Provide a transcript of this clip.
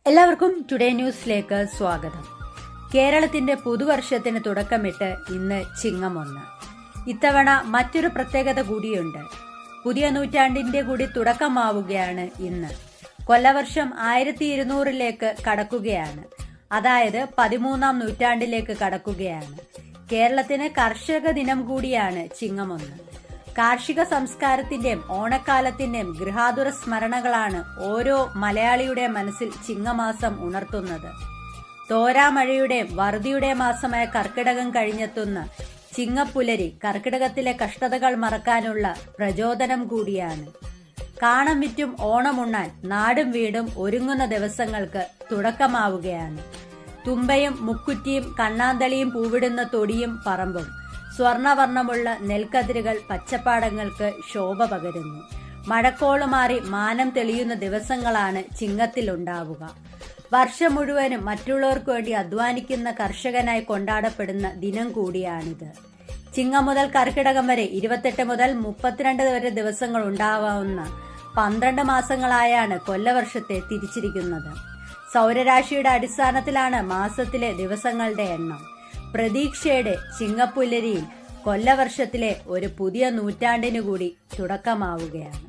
എല്ലാവർക്കും ടുഡേ ന്യൂസിലേക്ക് സ്വാഗതം. കേരളത്തിന്റെ പുതുവർഷത്തിന് തുടക്കമിട്ട് ഇന്ന് ചിങ്ങം 1. ഇത്തവണ മറ്റൊരു പ്രത്യേകത കൂടിയുണ്ട്. പുതിയ നൂറ്റാണ്ടിന്റെ കൂടി തുടക്കമാവുകയാണ് ഇന്ന്. കൊല്ലവർഷം 1200 കടക്കുകയാണ്. അതായത് 13ാം നൂറ്റാണ്ടിലേക്ക് കടക്കുകയാണ്. കേരളത്തിന് കർഷക ദിനം കൂടിയാണ് ചിങ്ങം 1. കാർഷിക സംസ്കാരത്തിന്റെയും ഓണക്കാലത്തിന്റെയും ഗൃഹാതുര സ്മരണകളാണ് ഓരോ മലയാളിയുടെ മനസ്സിൽ ചിങ്ങമാസം ഉണർത്തുന്നത്. തോരാമഴയുടെയും വറുതിയുടെയും മാസമായ കർക്കിടകം കഴിഞ്ഞെത്തുന്ന ചിങ്ങപ്പുലരി കർക്കിടകത്തിലെ കഷ്ടതകൾ മറക്കാനുള്ള പ്രചോദനം കൂടിയാണ്. കാണം വിറ്റും ഓണമുണ്ണാൻ നാടും വീടും ഒരുങ്ങുന്ന ദിവസങ്ങൾക്ക് തുടക്കമാവുകയാണ്. തുമ്പയും മുക്കുറ്റിയും കണ്ണാന്തളിയും പൂവിടുന്ന തൊടിയും പറമ്പും സ്വർണവർണ്ണമുള്ള നെൽക്കതിരുകൾ പച്ചപ്പാടങ്ങൾക്ക് ശോഭ പകരുന്നു. മഴക്കോള് മാറി മാനം തെളിയുന്ന ദിവസങ്ങളാണ് ചിങ്ങത്തിലുണ്ടാവുക. വർഷം മുഴുവനും മറ്റുള്ളവർക്ക് വേണ്ടി അധ്വാനിക്കുന്ന കർഷകനായി കൊണ്ടാടപ്പെടുന്ന ദിനം കൂടിയാണിത്. ചിങ്ങം മുതൽ കർക്കിടകം വരെ 28 മുതൽ 32 വരെ ദിവസങ്ങൾ ഉണ്ടാവാവുന്ന 12 മാസങ്ങളായാണ് കൊല്ലവർഷത്തെ തിരിച്ചിരിക്കുന്നത്. സൗരരാശിയുടെ അടിസ്ഥാനത്തിലാണ് മാസത്തിലെ ദിവസങ്ങളുടെ എണ്ണം. പ്രതീക്ഷയുടെ ചിങ്ങപ്പുലരിയിൽ കൊല്ലവർഷത്തിലെ ഒരു പുതിയ നൂറ്റാണ്ടിനു കൂടി തുടക്കമാവുകയാണ്.